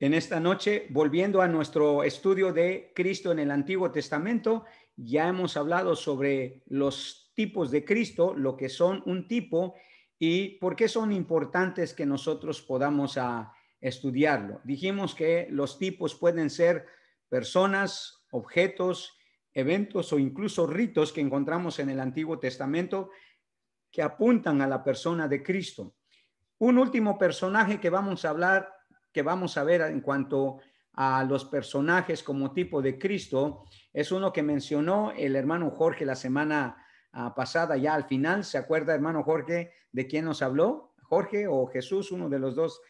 En esta noche, volviendo a nuestro estudio de Cristo en el Antiguo Testamento, ya hemos hablado sobre los tipos de Cristo, lo que son un tipo y por qué son importantes que nosotros podamos estudiarlo. Dijimos que los tipos pueden ser personas, objetos, eventos o incluso ritos que encontramos en el Antiguo Testamento que apuntan a la persona de Cristo. Un último personaje que vamos a hablar, que vamos a ver en cuanto a los personajes como tipo de Cristo, es uno que mencionó el hermano Jorge la semana pasada, ya al final. ¿Se acuerda, hermano Jorge, de quién nos habló? Jorge o Jesús, uno de los dos,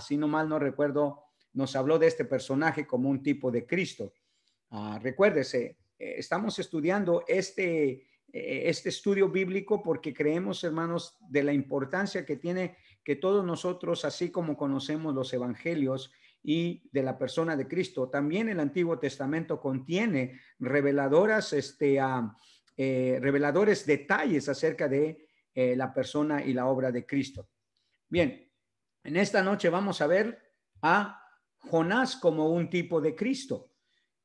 si no mal no recuerdo, nos habló de este personaje como un tipo de Cristo. Recuérdese, estamos estudiando este estudio bíblico porque creemos, hermanos, de la importancia que tiene que todos nosotros, así como conocemos los evangelios y de la persona de Cristo, también el Antiguo Testamento contiene reveladores detalles acerca de la persona y la obra de Cristo. Bien, en esta noche vamos a ver a Jonás como un tipo de Cristo.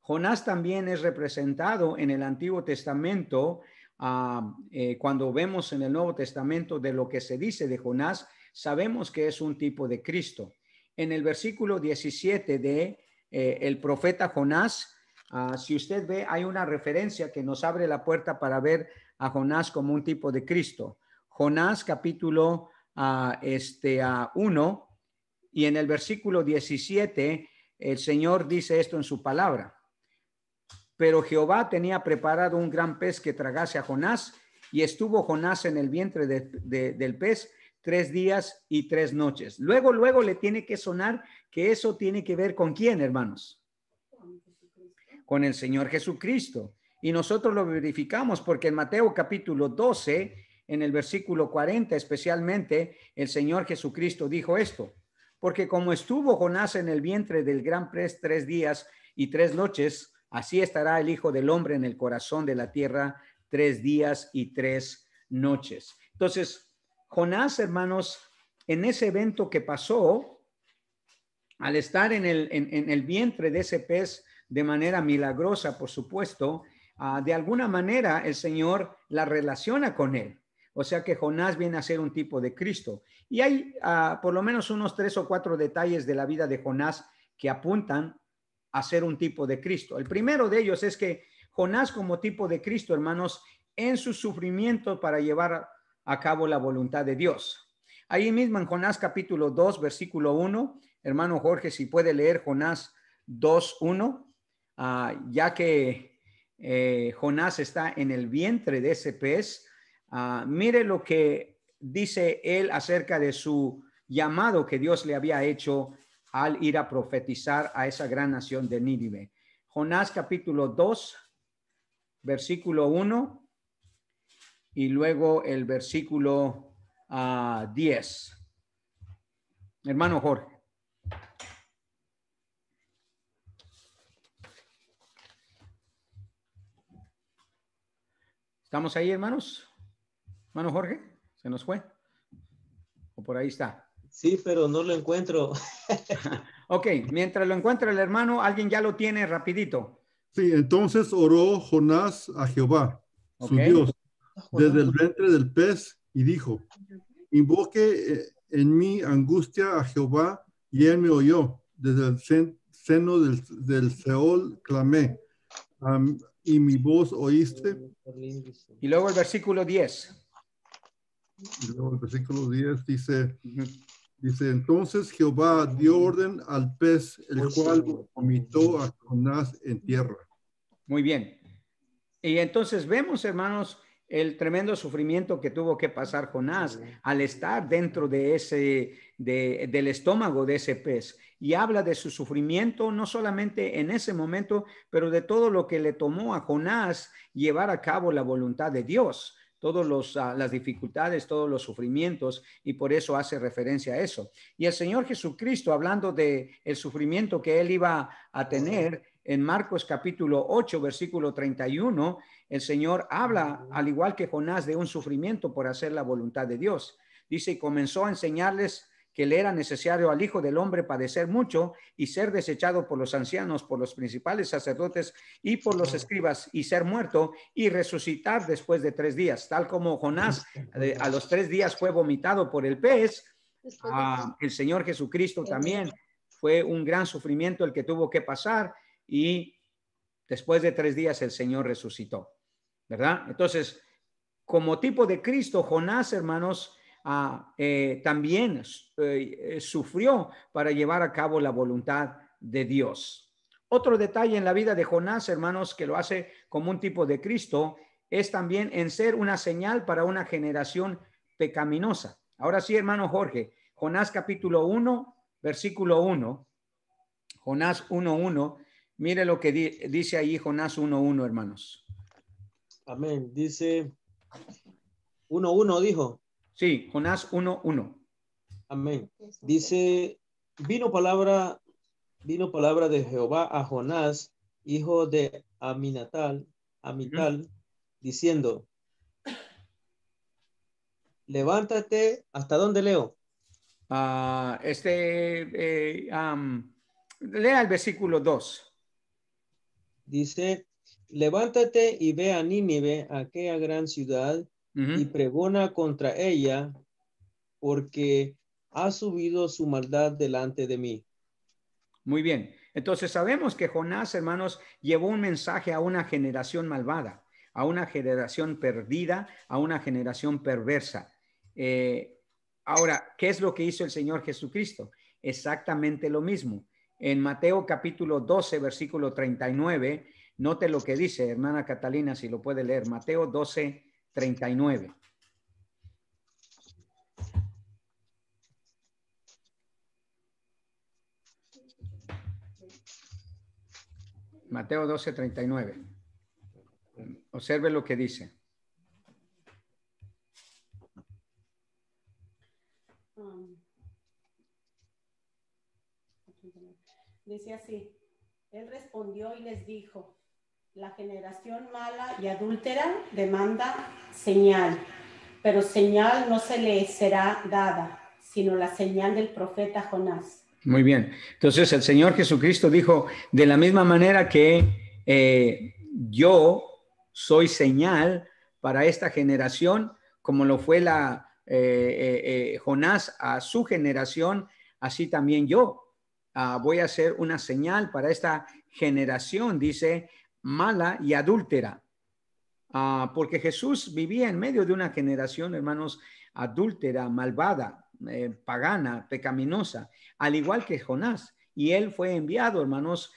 Jonás también es representado en el Antiguo Testamento. Cuando vemos en el Nuevo Testamento de lo que se dice de Jonás, sabemos que es un tipo de Cristo. En el versículo 17 de el profeta Jonás, si usted ve, hay una referencia que nos abre la puerta para ver a Jonás como un tipo de Cristo. Jonás capítulo 1, y en el versículo 17 el Señor dice esto en su palabra. Pero Jehová tenía preparado un gran pez que tragase a Jonás, y estuvo Jonás en el vientre del pez 3 días y 3 noches. Luego le tiene que sonar que eso tiene que ver con quién, hermanos. Con el Señor Jesucristo. Y nosotros lo verificamos porque en Mateo capítulo 12, en el versículo 40 especialmente, el Señor Jesucristo dijo esto. Porque como estuvo Jonás en el vientre del gran pez 3 días y 3 noches, así estará el Hijo del Hombre en el corazón de la tierra 3 días y 3 noches. Entonces, Jonás, hermanos, en ese evento que pasó, al estar en el vientre de ese pez de manera milagrosa, por supuesto, de alguna manera el Señor la relaciona con él. O sea que Jonás viene a ser un tipo de Cristo. Y hay por lo menos unos 3 o 4 detalles de la vida de Jonás que apuntan a ser un tipo de Cristo. El primero de ellos es que Jonás como tipo de Cristo, hermanos, en su sufrimiento para llevar a cabo la voluntad de Dios. Ahí mismo en Jonás capítulo 2, versículo 1, hermano Jorge, si puede leer Jonás 2:1, ya que Jonás está en el vientre de ese pez. Mire lo que dice él acerca de su llamado que Dios le había hecho al ir a profetizar a esa gran nación de Nínive. Jonás capítulo 2, versículo 1 y luego el versículo 10. Hermano Jorge. ¿Estamos ahí, hermanos? Hermano Jorge, ¿se nos fue? ¿O por ahí está? Sí, pero no lo encuentro. Ok, mientras lo encuentra el hermano, alguien ya lo tiene rapidito. Sí, entonces oró Jonás a Jehová, su Ok. Dios, desde el vientre del pez y dijo, invoque en mi angustia a Jehová y él me oyó. Desde el seno del Seol clamé y mi voz oíste. Y luego el versículo 10. Y luego el versículo 10 dice, entonces Jehová dio orden al pez, el cual vomitó a Jonás en tierra. Muy bien. Y entonces vemos, hermanos, el tremendo sufrimiento que tuvo que pasar Jonás al estar dentro de del estómago de ese pez. Y habla de su sufrimiento, no solamente en ese momento, pero de todo lo que le tomó a Jonás llevar a cabo la voluntad de Dios. Todas las dificultades, todos los sufrimientos, y por eso hace referencia a eso. Y el Señor Jesucristo, hablando de el sufrimiento que él iba a tener, en Marcos capítulo 8, versículo 31, el Señor habla, al igual que Jonás, de un sufrimiento por hacer la voluntad de Dios. Dice, y comenzó a enseñarles que le era necesario al Hijo del Hombre padecer mucho y ser desechado por los ancianos, por los principales sacerdotes y por los escribas, y ser muerto y resucitar después de 3 días, tal como Jonás a los 3 días fue vomitado por el pez. El Señor Jesucristo también fue un gran sufrimiento el que tuvo que pasar, y después de 3 días el Señor resucitó, ¿verdad? Entonces, como tipo de Cristo, Jonás, hermanos, también sufrió para llevar a cabo la voluntad de Dios. Otro detalle en la vida de Jonás, hermanos, que lo hace como un tipo de Cristo, es también en ser una señal para una generación pecaminosa. Ahora sí, hermano Jorge, Jonás capítulo 1, versículo 1, Jonás 1:1, mire lo que dice ahí Jonás 1:1, hermanos. Amén. Dice 1:1 dijo. Sí, Jonás 1:1. Amén. Dice, vino palabra de Jehová a Jonás, hijo de Amital, diciendo, levántate. ¿Hasta dónde leo? Lea el versículo 2. Dice, levántate y ve a Nínive, aquella gran ciudad, y pregona contra ella, porque ha subido su maldad delante de mí. Muy bien. Entonces sabemos que Jonás, hermanos, llevó un mensaje a una generación malvada, a una generación perdida, a una generación perversa. Ahora, ¿qué es lo que hizo el Señor Jesucristo? Exactamente lo mismo. En Mateo capítulo 12, versículo 39, note lo que dice, hermana Catalina, si lo puede leer. Mateo 12, 39. Mateo 12, 39. Observe lo que dice. Dice así, él respondió y les dijo, la generación mala y adúltera demanda señal, pero señal no se le será dada, sino la señal del profeta Jonás. Muy bien. Entonces el Señor Jesucristo dijo, de la misma manera que yo soy señal para esta generación, como lo fue Jonás a su generación, así también yo voy a ser una señal para esta generación, dice, mala y adúltera. Porque Jesús vivía en medio de una generación, hermanos, adúltera, malvada, pagana, pecaminosa, al igual que Jonás. Y él fue enviado, hermanos,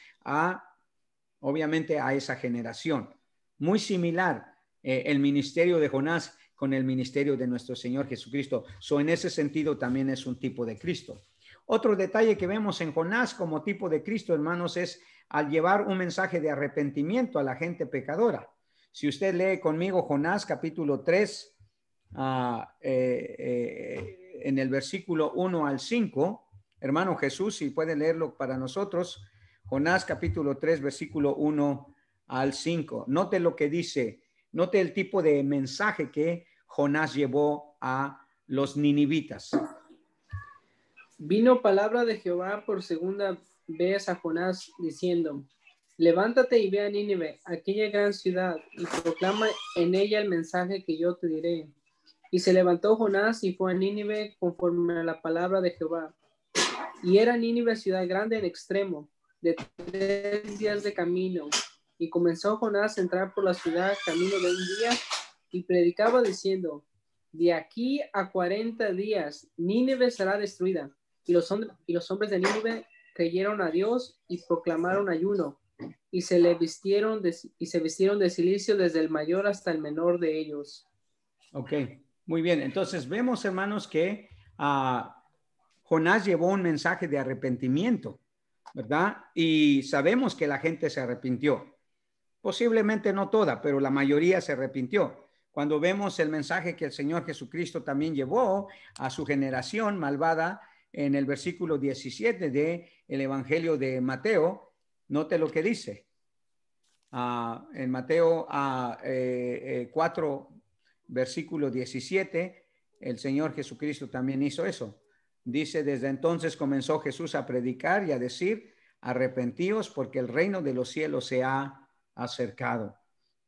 obviamente a esa generación. Muy similar el ministerio de Jonás con el ministerio de nuestro Señor Jesucristo. En ese sentido también es un tipo de Cristo. Otro detalle que vemos en Jonás como tipo de Cristo, hermanos, es al llevar un mensaje de arrepentimiento a la gente pecadora. Si usted lee conmigo Jonás capítulo 3, en el versículo 1 al 5, hermano Jesús, si puede leerlo para nosotros, Jonás capítulo 3, versículo 1 al 5. Note lo que dice, note el tipo de mensaje que Jonás llevó a los ninivitas. Vino palabra de Jehová por segunda vez a Jonás, diciendo, levántate y ve a Nínive, aquella gran ciudad, y proclama en ella el mensaje que yo te diré. Y se levantó Jonás y fue a Nínive conforme a la palabra de Jehová. Y era Nínive ciudad grande en extremo, de 3 días de camino. Y comenzó Jonás a entrar por la ciudad camino de un día, y predicaba diciendo, de aquí a 40 días Nínive será destruida. Y los hombres de Nínive creyeron a Dios y proclamaron ayuno, y se vistieron de cilicio desde el mayor hasta el menor de ellos. Ok, muy bien. Entonces vemos, hermanos, que Jonás llevó un mensaje de arrepentimiento, ¿verdad? Y sabemos que la gente se arrepintió. Posiblemente no toda, pero la mayoría se arrepintió. Cuando vemos el mensaje que el Señor Jesucristo también llevó a su generación malvada en el versículo 17 del Evangelio de Mateo, note lo que dice. En Mateo 4, versículo 17, el Señor Jesucristo también hizo eso. Dice, desde entonces comenzó Jesús a predicar y a decir, arrepentíos porque el reino de los cielos se ha acercado.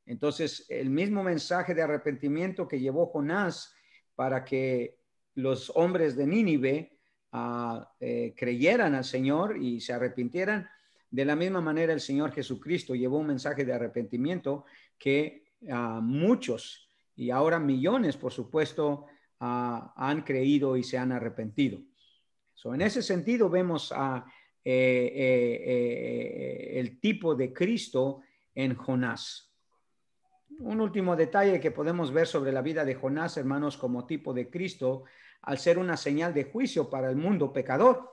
Entonces, el mismo mensaje de arrepentimiento que llevó Jonás para que los hombres de Nínive creyeran al Señor y se arrepintieran, de la misma manera el Señor Jesucristo llevó un mensaje de arrepentimiento que muchos y ahora millones, por supuesto, han creído y se han arrepentido. En ese sentido vemos el tipo de Cristo en Jonás. Un último detalle que podemos ver sobre la vida de Jonás, hermanos, como tipo de Cristo, al ser una señal de juicio para el mundo pecador.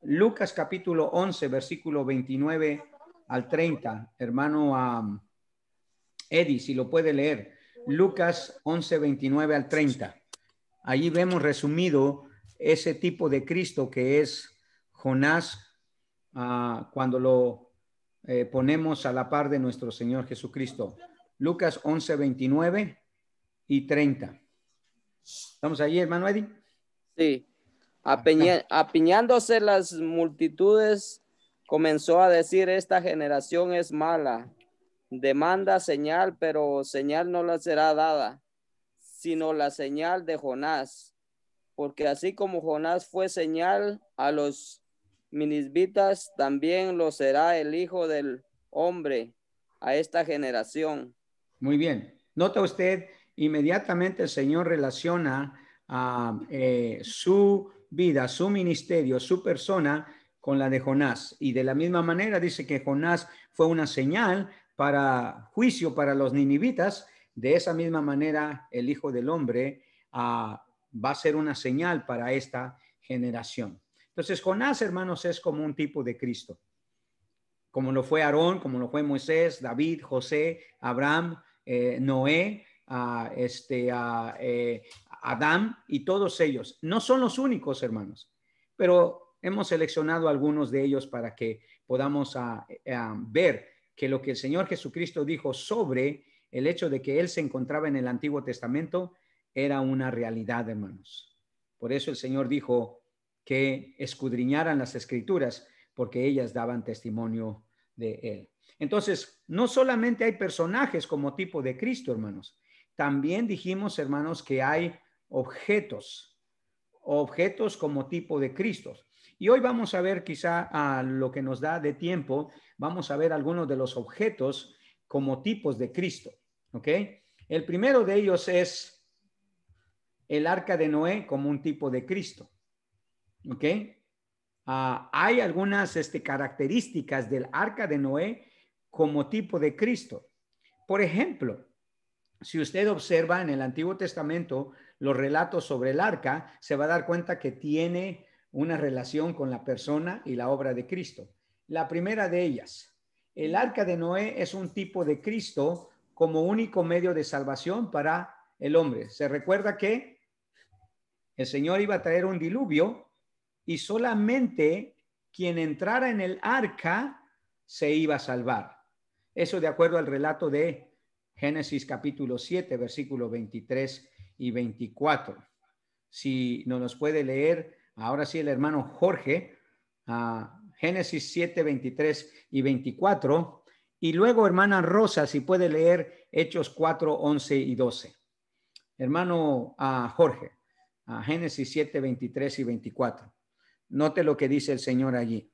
Lucas capítulo 11, versículo 29 al 30. Hermano Eddie, si lo puede leer. Lucas 11, 29 al 30. Allí vemos resumido ese tipo de Cristo que es Jonás cuando lo ponemos a la par de nuestro Señor Jesucristo. Lucas 11, 29 y 30. ¿Estamos allí, hermano Eddie? Sí. Apiñándose las multitudes, comenzó a decir, esta generación es mala, demanda señal, pero señal no la será dada, sino la señal de Jonás. Porque así como Jonás fue señal a los minisbitas, también lo será el Hijo del Hombre a esta generación. Muy bien. Nota usted, inmediatamente el Señor relaciona su vida, su ministerio, su persona con la de Jonás. Y de la misma manera dice que Jonás fue una señal para juicio para los ninivitas. De esa misma manera el Hijo del Hombre va a ser una señal para esta generación. Entonces, Jonás, hermanos, es como un tipo de Cristo, como lo fue Aarón, como lo fue Moisés, David, José, Abraham, Noé, Adán y todos ellos. No son los únicos, hermanos, pero hemos seleccionado algunos de ellos para que podamos ver que lo que el Señor Jesucristo dijo sobre el hecho de que Él se encontraba en el Antiguo Testamento era una realidad, hermanos. Por eso el Señor dijo que escudriñaran las Escrituras, porque ellas daban testimonio de Él. Entonces, no solamente hay personajes como tipo de Cristo, hermanos. También dijimos, hermanos, que hay objetos como tipo de Cristo. Y hoy vamos a ver, quizá a lo que nos da de tiempo, vamos a ver algunos de los objetos como tipos de Cristo. ¿Ok? El primero de ellos es el arca de Noé como un tipo de Cristo. ¿Ok? Hay algunas características del arca de Noé como tipo de Cristo. Por ejemplo, si usted observa en el Antiguo Testamento los relatos sobre el arca, se va a dar cuenta que tiene una relación con la persona y la obra de Cristo. La primera de ellas, el arca de Noé es un tipo de Cristo como único medio de salvación para el hombre. Se recuerda que el Señor iba a traer un diluvio y solamente quien entrara en el arca se iba a salvar. Eso de acuerdo al relato de Génesis capítulo 7, versículos 23 y 24. Si no nos puede leer, ahora sí el hermano Jorge, Génesis 7, 23 y 24. Y luego hermana Rosa, si puede leer Hechos 4, 11 y 12. Hermano Jorge, Génesis 7, 23 y 24. Note lo que dice el Señor allí.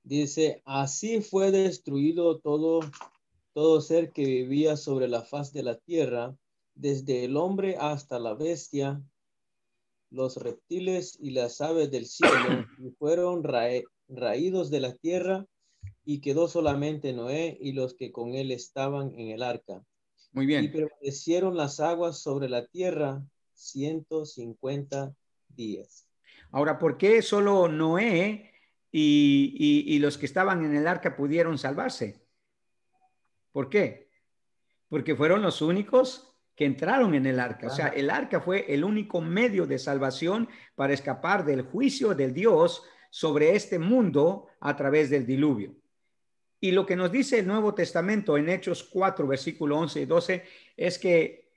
Dice, así fue destruido todo ser que vivía sobre la faz de la tierra, desde el hombre hasta la bestia, los reptiles y las aves del cielo, y fueron raídos de la tierra, y quedó solamente Noé y los que con él estaban en el arca. Muy bien. Y permanecieron las aguas sobre la tierra 150 días. Ahora, ¿por qué solo Noé y los que estaban en el arca pudieron salvarse? ¿Por qué? Porque fueron los únicos que entraron en el arca. O sea, el arca fue el único medio de salvación para escapar del juicio del Dios sobre este mundo a través del diluvio. Y lo que nos dice el Nuevo Testamento en Hechos 4, versículo 11 y 12, es que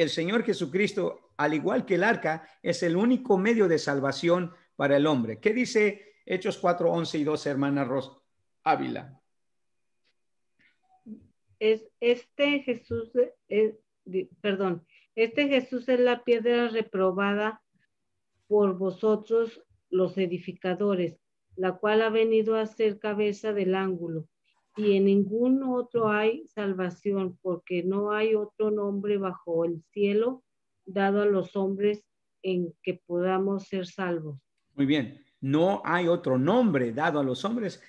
el Señor Jesucristo, al igual que el arca, es el único medio de salvación para el hombre. ¿Qué dice Hechos 4, 11 y 12, hermana Ros Ávila? Este Jesús es la piedra reprobada por vosotros los edificadores, la cual ha venido a ser cabeza del ángulo. Y en ningún otro hay salvación, porque no hay otro nombre bajo el cielo dado a los hombres en que podamos ser salvos. Muy bien. No hay otro nombre dado a los hombres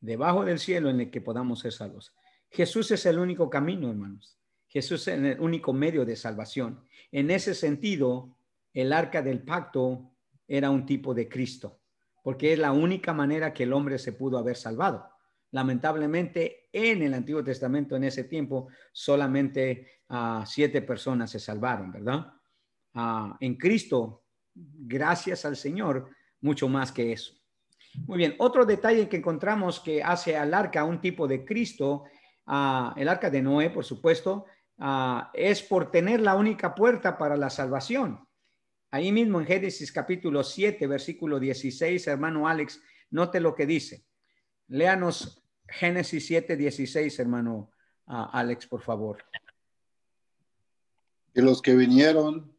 debajo del cielo en el que podamos ser salvos. Jesús es el único camino, hermanos. Jesús es el único medio de salvación. En ese sentido, el arca del pacto era un tipo de Cristo, porque es la única manera que el hombre se pudo haber salvado. Lamentablemente, en el Antiguo Testamento, en ese tiempo, solamente 7 personas se salvaron, ¿verdad? En Cristo, gracias al Señor, mucho más que eso. Muy bien, otro detalle que encontramos que hace al arca un tipo de Cristo, el arca de Noé, por supuesto, es por tener la única puerta para la salvación. Ahí mismo en Génesis capítulo 7, versículo 16, hermano Alex, note lo que dice. Léanos Génesis 7, 16, hermano Alex, por favor. Y los que vinieron,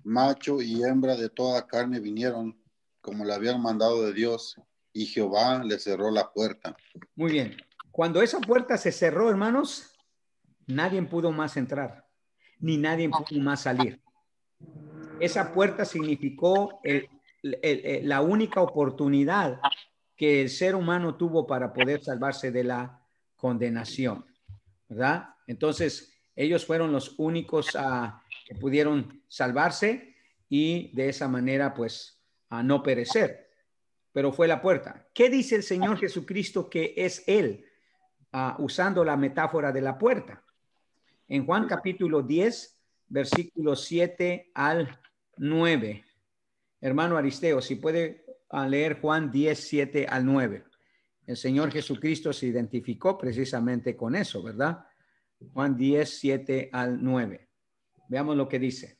macho y hembra de toda carne vinieron, como le habían mandado de Dios, y Jehová le cerró la puerta. Muy bien. Cuando esa puerta se cerró, hermanos, nadie pudo más entrar, ni nadie pudo más salir. Esa puerta significó la única oportunidad que el ser humano tuvo para poder salvarse de la condenación, ¿verdad? Entonces, ellos fueron los únicos que pudieron salvarse y de esa manera, pues, a no perecer. Pero fue la puerta. ¿Qué dice el Señor Jesucristo que es Él? Usando la metáfora de la puerta. En Juan capítulo 10, versículos 7 al 9. Hermano Aristeo, si puede leer Juan 10, 7 al 9. El Señor Jesucristo se identificó precisamente con eso, ¿verdad? Juan 10, 7 al 9. Veamos lo que dice.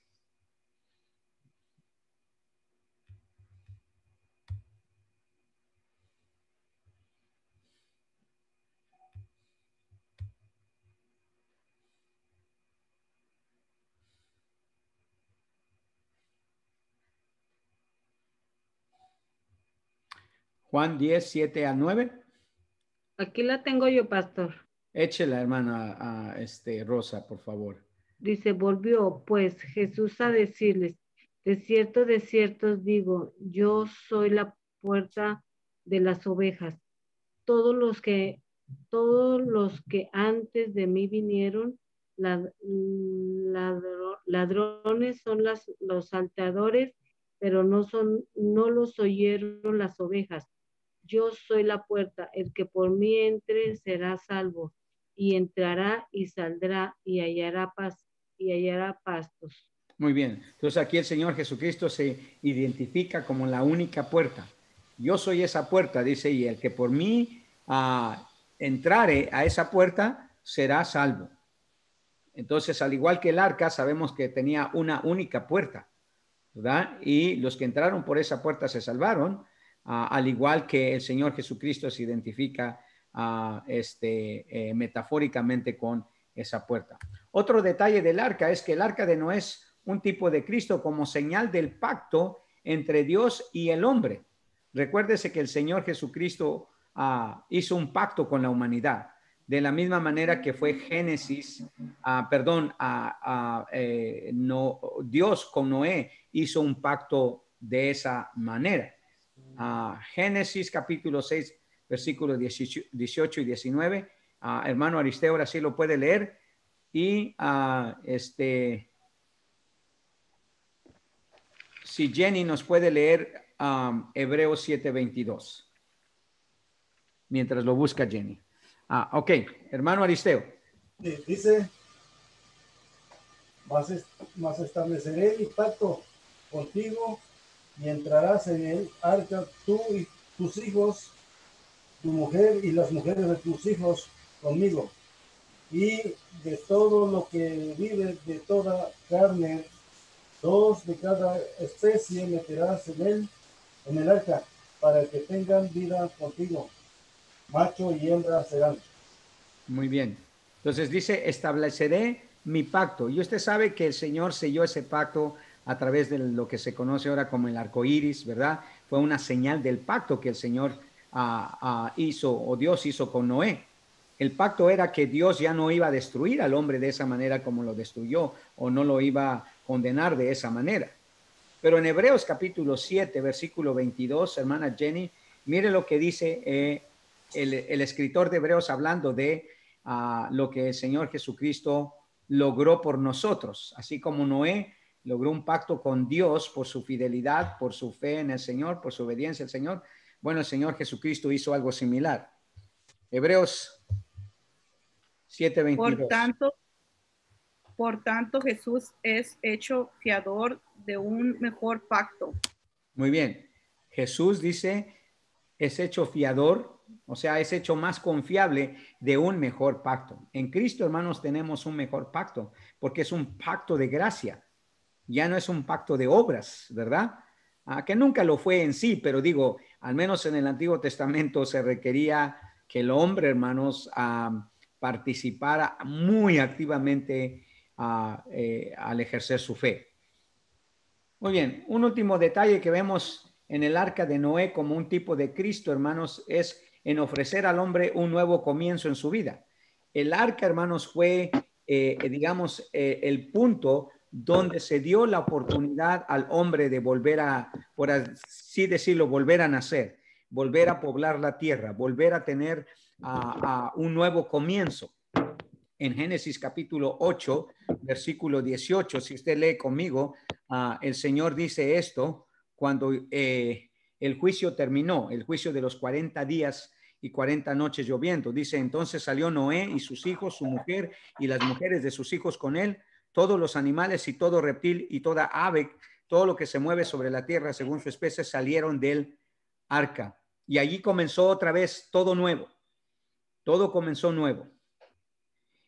Juan 10, 7 al 9. Aquí la tengo yo, pastor. Échela, hermana Rosa, por favor. Dice, volvió pues Jesús a decirles, de cierto os digo, yo soy la puerta de las ovejas. Todos los que antes de mí vinieron, ladrones son los salteadores, pero no los oyeron las ovejas. Yo soy la puerta, el que por mí entre será salvo, y entrará y saldrá y hallará pastos. Muy bien. Entonces aquí el Señor Jesucristo se identifica como la única puerta. Yo soy esa puerta, dice, y el que por mí entrare a esa puerta será salvo. Entonces, al igual que el arca, sabemos que tenía una única puerta, ¿verdad? Y los que entraron por esa puerta se salvaron, al igual que el Señor Jesucristo se identifica metafóricamente con esa puerta. Otro detalle del arca es que el arca de Noé es un tipo de Cristo como señal del pacto entre Dios y el hombre. Recuérdese que el Señor Jesucristo hizo un pacto con la humanidad, de la misma manera que fue Dios con Noé hizo un pacto de esa manera. Génesis capítulo 6, versículos 18 y 19. Hermano Aristeo, ahora sí lo puede leer. Y si Jenny nos puede leer Hebreos 7:22. Mientras lo busca Jenny. Ok, hermano Aristeo. Dice, mas estableceré mi pacto contigo y entrarás en el arca tú y tus hijos, tu mujer y las mujeres de tus hijos conmigo. y de todo lo que vive, de toda carne, 2 de cada especie meterás en el arca, para que tengan vida contigo. Macho y hembra serán. Muy bien. Entonces dice, estableceré mi pacto. Y usted sabe que el Señor selló ese pacto a través de lo que se conoce ahora como el arco iris, ¿verdad? Fue una señal del pacto que el Señor hizo, o Dios hizo con Noé. El pacto era que Dios ya no iba a destruir al hombre de esa manera como lo destruyó, o no lo iba a condenar de esa manera. Pero en Hebreos capítulo 7, versículo 22, hermana Jenny, mire lo que dice el escritor de Hebreos hablando de lo que el Señor Jesucristo logró por nosotros, así como Noé logró un pacto con Dios por su fidelidad, por su fe en el Señor, por su obediencia al Señor. Bueno, el Señor Jesucristo hizo algo similar. Hebreos 7:22. Por tanto, Jesús es hecho fiador de un mejor pacto. Muy bien. Jesús dice, es hecho fiador, o sea, es hecho más confiable de un mejor pacto. En Cristo, hermanos, tenemos un mejor pacto, porque es un pacto de gracia. Ya no es un pacto de obras, ¿verdad? Que nunca lo fue en sí, pero digo, al menos en el Antiguo Testamento se requería que el hombre, hermanos, participara muy activamente al ejercer su fe. Muy bien, un último detalle que vemos en el arca de Noé como un tipo de Cristo, hermanos, es en ofrecer al hombre un nuevo comienzo en su vida. El arca, hermanos, fue, digamos, el punto donde se dio la oportunidad al hombre de volver a, por así decirlo, volver a nacer, volver a poblar la tierra, volver a tener un nuevo comienzo. En Génesis capítulo 8, versículo 18, si usted lee conmigo, el Señor dice esto cuando el juicio terminó, el juicio de los 40 días y 40 noches lloviendo. Dice, entonces salió Noé y sus hijos, su mujer y las mujeres de sus hijos con él, todos los animales y todo reptil y toda ave, todo lo que se mueve sobre la tierra según su especie, salieron del arca. Y allí comenzó otra vez todo nuevo. Todo comenzó nuevo.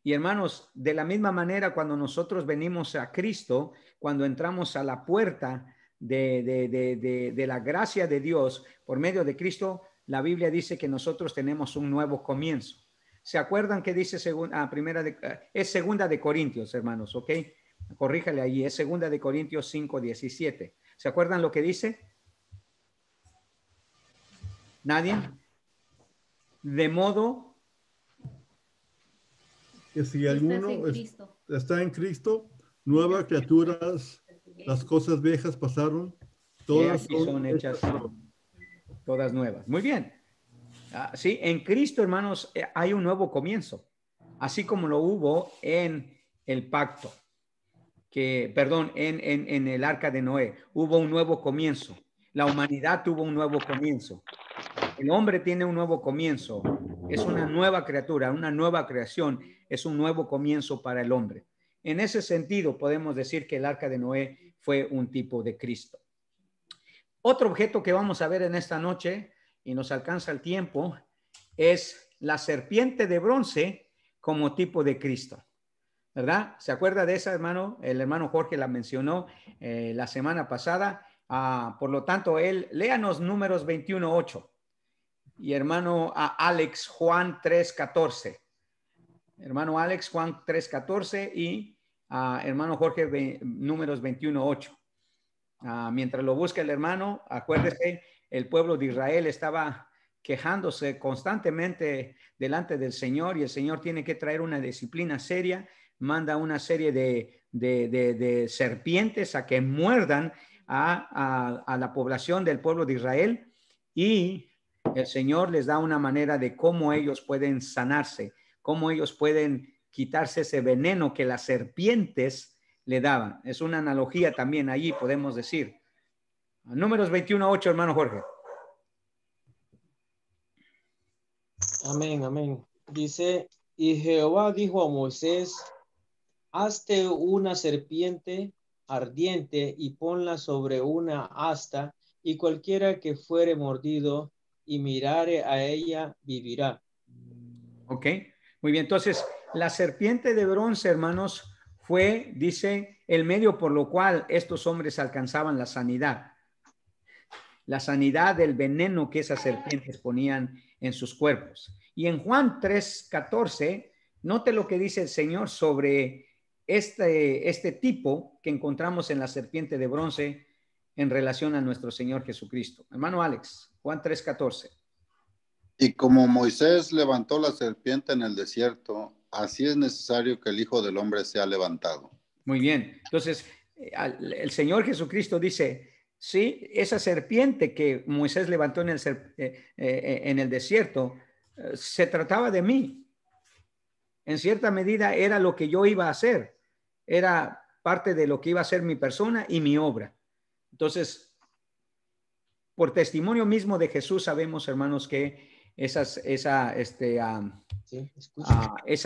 Y hermanos, de la misma manera, cuando nosotros venimos a Cristo, cuando entramos a la puerta de la gracia de Dios por medio de Cristo, la Biblia dice que nosotros tenemos un nuevo comienzo. ¿Se acuerdan que dice es segunda de Corintios, hermanos? ¿Ok? Corríjale ahí, es segunda de Corintios 5:17. ¿Se acuerdan lo que dice? ¿Nadie? De modo que si alguno está en Cristo, nuevas criaturas, las cosas viejas pasaron, todas son hechas todas nuevas. Muy bien. Sí, en Cristo, hermanos, hay un nuevo comienzo, así como lo hubo en el pacto, en el arca de Noé, hubo un nuevo comienzo. La humanidad tuvo un nuevo comienzo. El hombre tiene un nuevo comienzo. Es una nueva criatura, una nueva creación. Es un nuevo comienzo para el hombre. En ese sentido, podemos decir que el arca de Noé fue un tipo de Cristo. Otro objeto que vamos a ver en esta noche, y nos alcanza el tiempo, es la serpiente de bronce como tipo de Cristo. ¿Verdad? ¿Se acuerda de esa, hermano? El hermano Jorge la mencionó la semana pasada. Por lo tanto, léanos Números 21:8. Y hermano Alex, Juan 3:14. Hermano Alex, Juan 3:14 y hermano Jorge, Números 21:8. Mientras lo busca el hermano, acuérdese, el pueblo de Israel estaba quejándose constantemente delante del Señor y el Señor tiene que traer una disciplina seria, manda una serie de serpientes a que muerdan a la población del pueblo de Israel y el Señor les da una manera de cómo ellos pueden sanarse, cómo ellos pueden quitarse ese veneno que las serpientes le daban. Es una analogía también allí, podemos decir. Números 21:8, hermano Jorge. Amén, amén. Dice, y Jehová dijo a Moisés, hazte una serpiente ardiente y ponla sobre una asta, y cualquiera que fuere mordido y mirare a ella, vivirá. Ok, muy bien. Entonces, La serpiente de bronce, hermanos, fue, dice, el medio por lo cual estos hombres alcanzaban la sanidad del veneno que esas serpientes ponían en sus cuerpos. Y en Juan 3:14, note lo que dice el Señor sobre este tipo que encontramos en la serpiente de bronce en relación a nuestro Señor Jesucristo. Hermano Alex, Juan 3:14. Y como Moisés levantó la serpiente en el desierto, así es necesario que el Hijo del Hombre sea levantado. Muy bien. Entonces, el Señor Jesucristo dice, sí, esa serpiente que Moisés levantó en el desierto, se trataba de mí. En cierta medida era lo que yo iba a hacer. Era parte de lo que iba a ser mi persona y mi obra. Entonces, por testimonio mismo de Jesús, sabemos, hermanos, que esa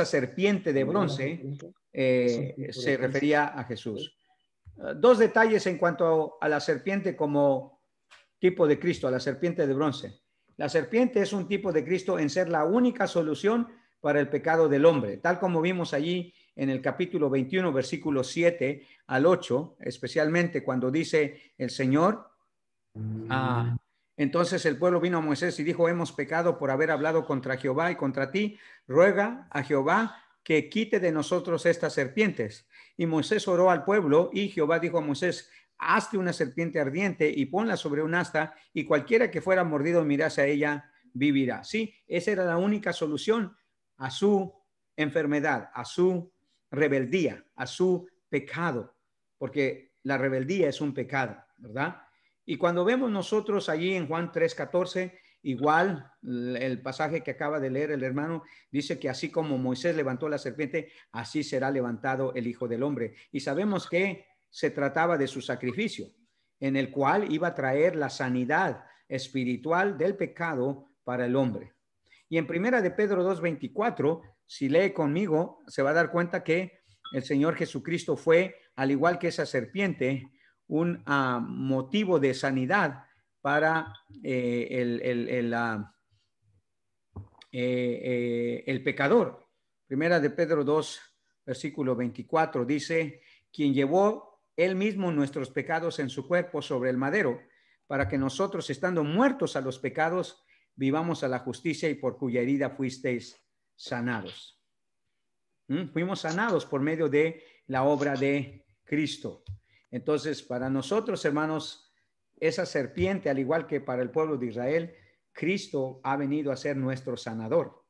serpiente de bronce se refería a Jesús. Dos detalles en cuanto a la serpiente como tipo de Cristo, a la serpiente de bronce. La serpiente es un tipo de Cristo en ser la única solución para el pecado del hombre, tal como vimos allí en el capítulo 21, versículos 7 al 8, especialmente cuando dice el Señor, entonces el pueblo vino a Moisés y dijo, hemos pecado por haber hablado contra Jehová y contra ti, ruega a Jehová que quite de nosotros estas serpientes. Y Moisés oró al pueblo y Jehová dijo a Moisés, hazte una serpiente ardiente y ponla sobre un asta y cualquiera que fuera mordido mirase a ella vivirá. Sí, esa era la única solución a su enfermedad, a su rebeldía, a su pecado, porque la rebeldía es un pecado, ¿verdad? Y cuando vemos nosotros allí en Juan 3:14, igual el pasaje que acaba de leer el hermano dice que así como Moisés levantó la serpiente, así será levantado el Hijo del Hombre. Y sabemos que se trataba de su sacrificio, en el cual iba a traer la sanidad espiritual del pecado para el hombre. Y en primera de Pedro 2:24, si lee conmigo, se va a dar cuenta que el Señor Jesucristo fue, al igual que esa serpiente, un motivo de sanidad para el pecador. Primera de Pedro 2, versículo 24, dice, quien llevó él mismo nuestros pecados en su cuerpo sobre el madero, para que nosotros, estando muertos a los pecados, vivamos a la justicia y por cuya herida fuisteis sanados. Fuimos sanados por medio de la obra de Cristo. Entonces, para nosotros, hermanos, esa serpiente, al igual que para el pueblo de Israel, Cristo ha venido a ser nuestro sanador,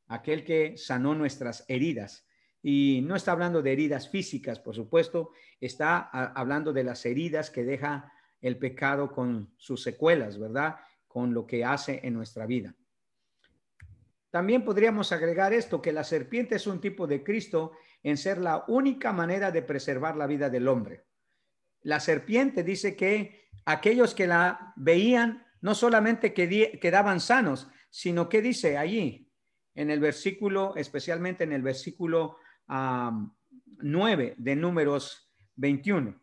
aquel que sanó nuestras heridas. Y no está hablando de heridas físicas, por supuesto, está hablando de las heridas que deja el pecado con sus secuelas, ¿verdad? Con lo que hace en nuestra vida. También podríamos agregar esto, que la serpiente es un tipo de Cristo en ser la única manera de preservar la vida del hombre. La serpiente dice que aquellos que la veían no solamente quedaban sanos, sino que dice allí en el versículo, especialmente en el versículo 9 de Números 21.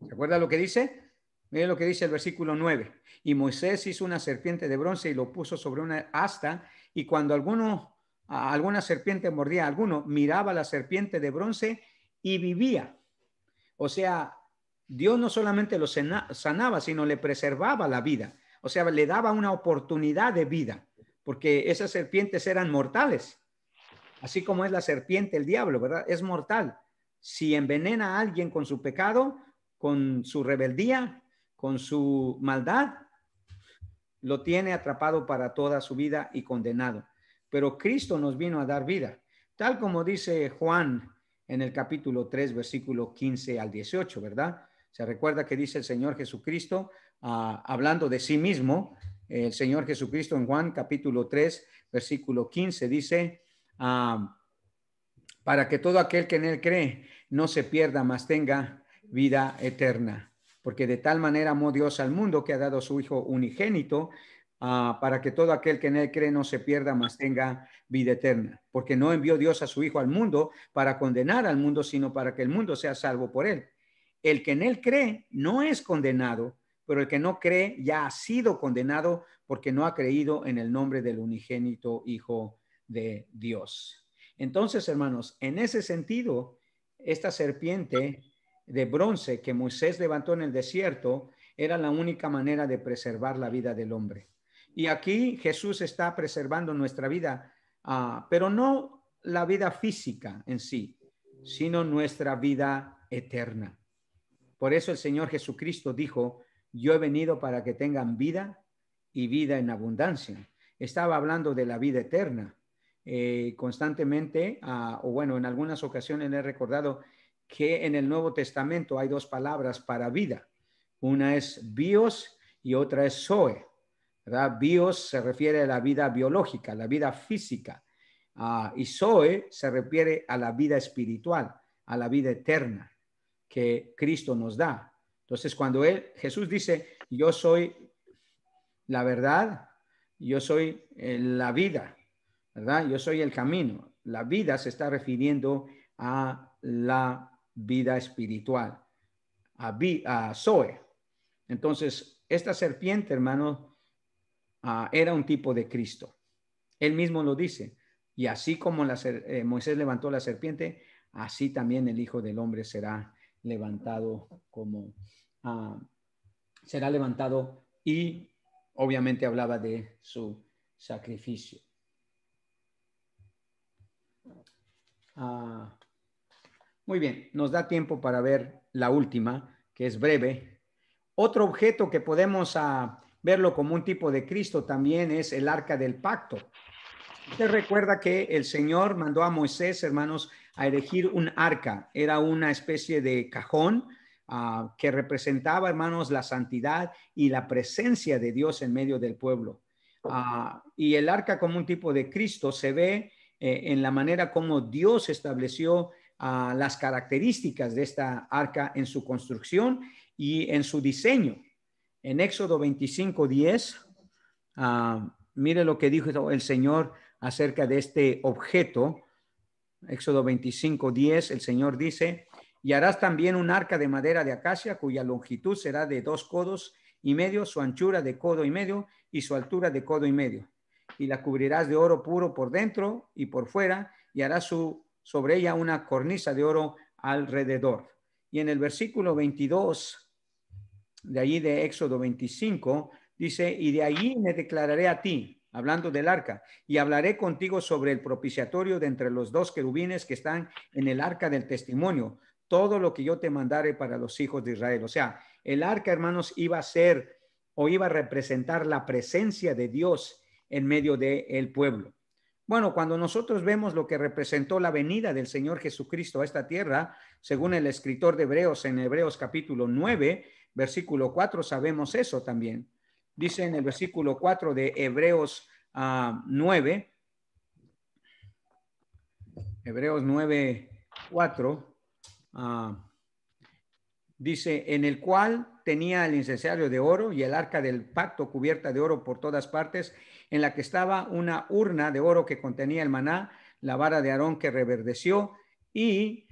¿Se acuerda lo que dice? Miren lo que dice el versículo 9. Y Moisés hizo una serpiente de bronce y lo puso sobre una asta, y cuando alguna serpiente mordía a alguno, miraba la serpiente de bronce y vivía. O sea, Dios no solamente lo sanaba, sino le preservaba la vida. O sea, le daba una oportunidad de vida, porque esas serpientes eran mortales. Así como es la serpiente, el diablo, ¿verdad? Es mortal. Si envenena a alguien con su pecado, con su rebeldía, con su maldad, lo tiene atrapado para toda su vida y condenado. Pero Cristo nos vino a dar vida, tal como dice Juan en el capítulo 3, versículo 15 al 18, ¿verdad? Se recuerda que dice el Señor Jesucristo, hablando de sí mismo, el Señor Jesucristo en Juan capítulo 3, versículo 15, dice, para que todo aquel que en él cree no se pierda, mas tenga vida eterna. Porque de tal manera amó Dios al mundo que ha dado a su Hijo unigénito, para que todo aquel que en él cree no se pierda, mas tenga vida eterna. Porque no envió Dios a su Hijo al mundo para condenar al mundo, sino para que el mundo sea salvo por él. El que en él cree no es condenado, pero el que no cree ya ha sido condenado porque no ha creído en el nombre del unigénito Hijo de Dios. Entonces, hermanos, en ese sentido, esta serpiente de bronce que Moisés levantó en el desierto era la única manera de preservar la vida del hombre. Y aquí Jesús está preservando nuestra vida, pero no la vida física en sí, sino nuestra vida eterna. Por eso el Señor Jesucristo dijo, yo he venido para que tengan vida y vida en abundancia. Estaba hablando de la vida eterna. Constantemente, o bueno, en algunas ocasiones le he recordado que en el Nuevo Testamento hay dos palabras para vida. Una es bios y otra es zoe, ¿verdad? Bios se refiere a la vida biológica, la vida física, y zoe se refiere a la vida espiritual, a la vida eterna que Cristo nos da. Entonces, cuando Jesús dice, yo soy la verdad, yo soy la vida, ¿verdad? Yo soy el camino. La vida se está refiriendo a la vida espiritual, a Zoe. Entonces, esta serpiente, hermano, era un tipo de Cristo. Él mismo lo dice. Y así como Moisés levantó la serpiente, así también el Hijo del Hombre será levantado será levantado, y obviamente hablaba de su sacrificio. Muy bien, nos da tiempo para ver la última, que es breve. Otro objeto que podemos verlo como un tipo de Cristo también es el arca del pacto. Usted recuerda que el Señor mandó a Moisés, hermanos, a erigir un arca. Era una especie de cajón que representaba, hermanos, la santidad y la presencia de Dios en medio del pueblo. Y el arca como un tipo de Cristo se ve en la manera como Dios estableció las características de esta arca en su construcción y en su diseño. En Éxodo 25:10, mire lo que dijo el Señor acerca de este objeto. Éxodo 25:10, el Señor dice, y harás también un arca de madera de acacia, cuya longitud será de 2 codos y medio, su anchura de codo y medio, y su altura de codo y medio. Y la cubrirás de oro puro por dentro y por fuera, y harás sobre ella una cornisa de oro alrededor. Y en el versículo 22, de allí de Éxodo 25, dice, y de allí me declararé a ti, hablando del arca, y hablaré contigo sobre el propiciatorio de entre los 2 querubines que están en el arca del testimonio, todo lo que yo te mandare para los hijos de Israel. O sea, el arca, hermanos, iba a ser o iba a representar la presencia de Dios en medio del pueblo. Bueno, cuando nosotros vemos lo que representó la venida del Señor Jesucristo a esta tierra, según el escritor de Hebreos en Hebreos capítulo 9, versículo 4, sabemos eso también. Dice en el versículo 4 de Hebreos 9, Hebreos 9, 4, dice, en el cual tenía el incensario de oro y el arca del pacto cubierta de oro por todas partes, en la que estaba una urna de oro que contenía el maná, la vara de Aarón que reverdeció y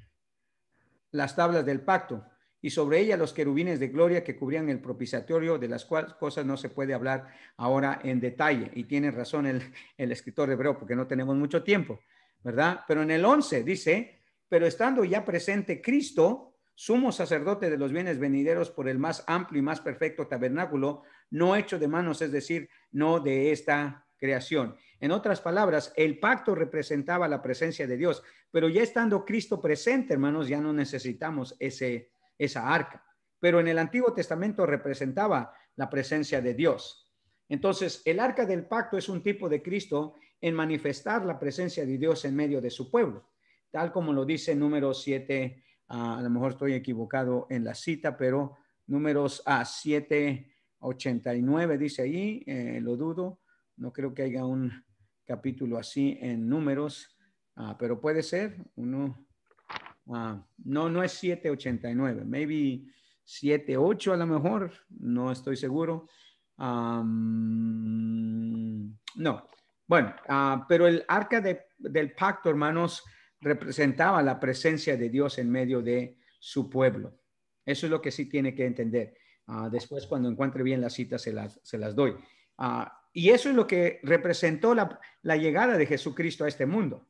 las tablas del pacto, y sobre ella los querubines de gloria que cubrían el propiciatorio, de las cuales cosas no se puede hablar ahora en detalle. Y tiene razón el escritor de Hebreo, porque no tenemos mucho tiempo, ¿verdad? Pero en el 11 dice, pero estando ya presente Cristo, sumo sacerdote de los bienes venideros por el más amplio y más perfecto tabernáculo, no hecho de manos, es decir, no de esta creación. En otras palabras, el pacto representaba la presencia de Dios, pero ya estando Cristo presente, hermanos, ya no necesitamos esa arca. Pero en el Antiguo Testamento representaba la presencia de Dios. Entonces, el arca del pacto es un tipo de Cristo en manifestar la presencia de Dios en medio de su pueblo, tal como lo dice Números 7, a lo mejor estoy equivocado en la cita, pero Números 7:89 dice ahí, lo dudo, no creo que haya un capítulo así en Números, pero puede ser uno. No es 7:89, maybe 7:8 a lo mejor, no estoy seguro. No, bueno, pero el arca del pacto, hermanos, representaba la presencia de Dios en medio de su pueblo. Eso es lo que sí tiene que entender. Después, cuando encuentre bien las citas, se las doy. Y eso es lo que representó la llegada de Jesucristo a este mundo.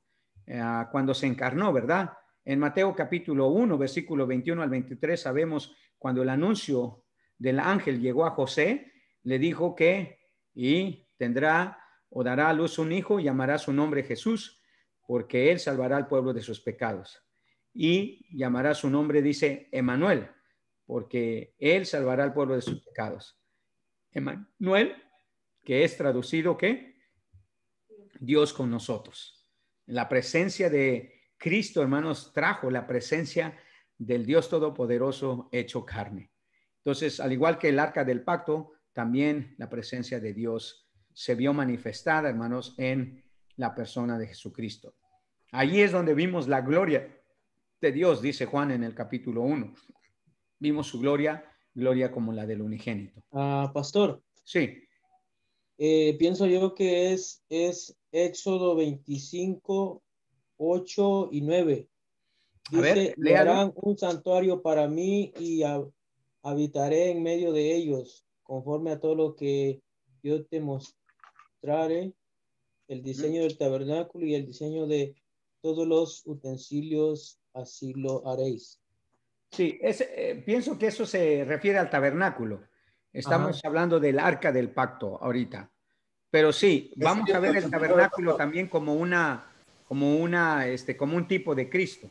cuando se encarnó, ¿verdad? En Mateo capítulo 1, versículo 21 al 23, sabemos cuando el anuncio del ángel llegó a José, le dijo que y tendrá o dará a luz un hijo y llamará su nombre Jesús, porque él salvará al pueblo de sus pecados. Y llamará su nombre, dice, Emmanuel, porque él salvará al pueblo de sus pecados. Emmanuel, que es traducido, ¿qué? Dios con nosotros. La presencia de Cristo, hermanos, trajo la presencia del Dios Todopoderoso hecho carne. Entonces, al igual que el arca del pacto, también la presencia de Dios se vio manifestada, hermanos, en la persona de Jesucristo. Allí es donde vimos la gloria de Dios, dice Juan en el capítulo 1. Vimos su gloria, gloria como la del unigénito. Pastor. Sí. Pienso yo que es Éxodo 25, 8 y 9. Dice, a ver, le harán un santuario para mí y habitaré en medio de ellos, conforme a todo lo que yo te mostraré, el diseño del tabernáculo y el diseño de todos los utensilios, así lo haréis. Sí, pienso que eso se refiere al tabernáculo. Estamos hablando del arca del pacto ahorita. Pero sí, vamos a ver el tabernáculo también como un tipo de Cristo.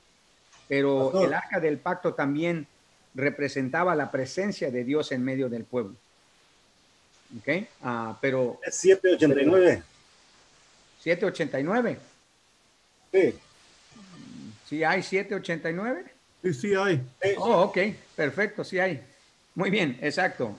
Pero Pastor, el arca del pacto también representaba la presencia de Dios en medio del pueblo. ¿Ok? Pero... Es 789. 789. Sí. ¿Sí hay 789? Sí hay. Oh, ok, perfecto, sí hay. Muy bien, exacto.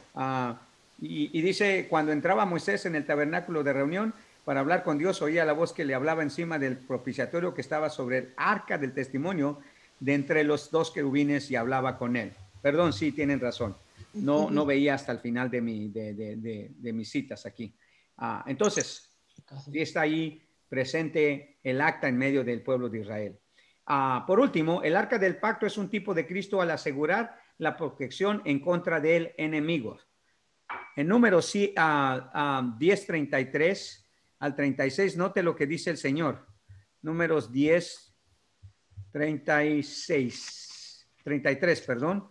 Y dice, cuando entraba Moisés en el tabernáculo de reunión para hablar con Dios, oía la voz que le hablaba encima del propiciatorio que estaba sobre el arca del testimonio de entre los dos querubines y hablaba con él. Perdón, sí, tienen razón. No veía hasta el final de mis citas aquí. Entonces, sí está ahí presente el acta en medio del pueblo de Israel. Por último, el arca del pacto es un tipo de Cristo al asegurar la protección en contra del enemigo. En Números 10:33 al 36, note lo que dice el Señor. Números 33, perdón.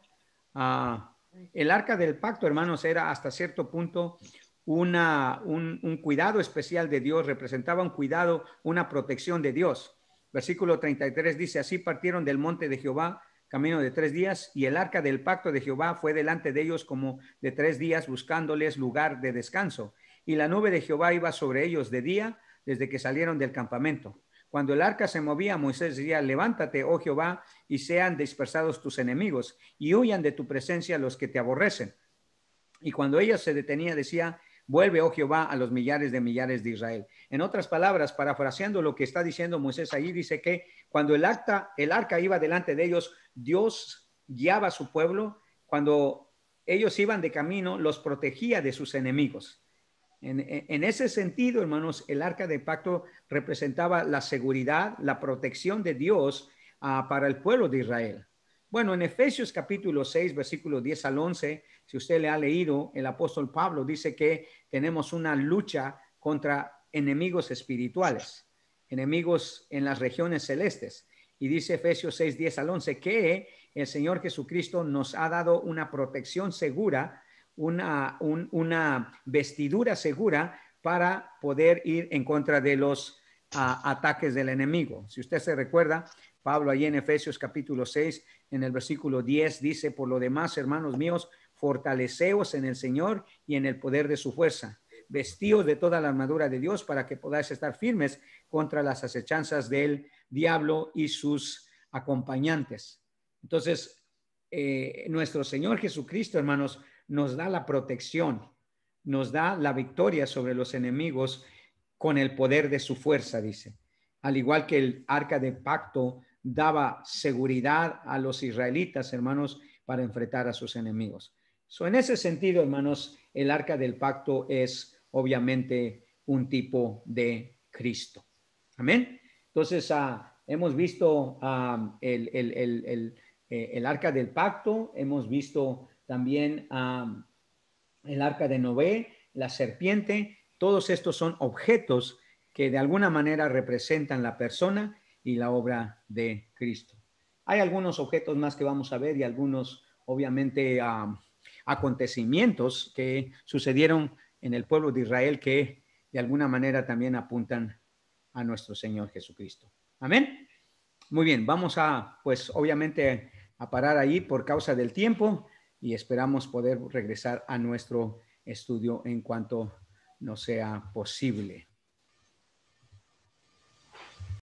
El arca del pacto, hermanos, era hasta cierto punto un cuidado especial de Dios, representaba un cuidado, una protección de Dios. Versículo 33 dice, así partieron del monte de Jehová camino de 3 días, y el arca del pacto de Jehová fue delante de ellos como de 3 días, buscándoles lugar de descanso. Y la nube de Jehová iba sobre ellos de día, desde que salieron del campamento. Cuando el arca se movía, Moisés decía, levántate, oh Jehová, y sean dispersados tus enemigos, y huyan de tu presencia los que te aborrecen. Y cuando ella se detenía, decía, vuelve, oh Jehová, a los millares de Israel. En otras palabras, parafraseando lo que está diciendo Moisés ahí, dice que cuando el arca iba delante de ellos, Dios guiaba a su pueblo. Cuando ellos iban de camino, los protegía de sus enemigos. En ese sentido, hermanos, el arca de pacto representaba la seguridad, la protección de Dios para el pueblo de Israel. Bueno, en Efesios capítulo 6, versículo 10 al 11, si usted le ha leído, el apóstol Pablo dice que tenemos una lucha contra enemigos espirituales, enemigos en las regiones celestes. Y dice Efesios 6, 10 al 11, que el Señor Jesucristo nos ha dado una protección segura, una vestidura segura para poder ir en contra de los ataques del enemigo. Si usted se recuerda, Pablo allí en Efesios capítulo 6, en el versículo 10, dice, por lo demás, hermanos míos, fortaleceos en el Señor y en el poder de su fuerza. Vestíos de toda la armadura de Dios para que podáis estar firmes contra las acechanzas del diablo y sus acompañantes. Entonces, nuestro Señor Jesucristo, hermanos, nos da la protección, nos da la victoria sobre los enemigos con el poder de su fuerza, dice. Al igual que el arca de pacto daba seguridad a los israelitas, hermanos, para enfrentar a sus enemigos. En ese sentido, hermanos, el arca del pacto es obviamente un tipo de Cristo. Amén. Entonces, hemos visto el arca del pacto, hemos visto también el arca de Noé, la serpiente. Todos estos son objetos que de alguna manera representan la persona y la obra de Cristo. Hay algunos objetos más que vamos a ver y algunos, obviamente, acontecimientos que sucedieron en el pueblo de Israel que de alguna manera también apuntan a nuestro Señor Jesucristo. Amén. Muy bien, vamos a, pues, obviamente, a parar ahí por causa del tiempo y esperamos poder regresar a nuestro estudio en cuanto nos sea posible.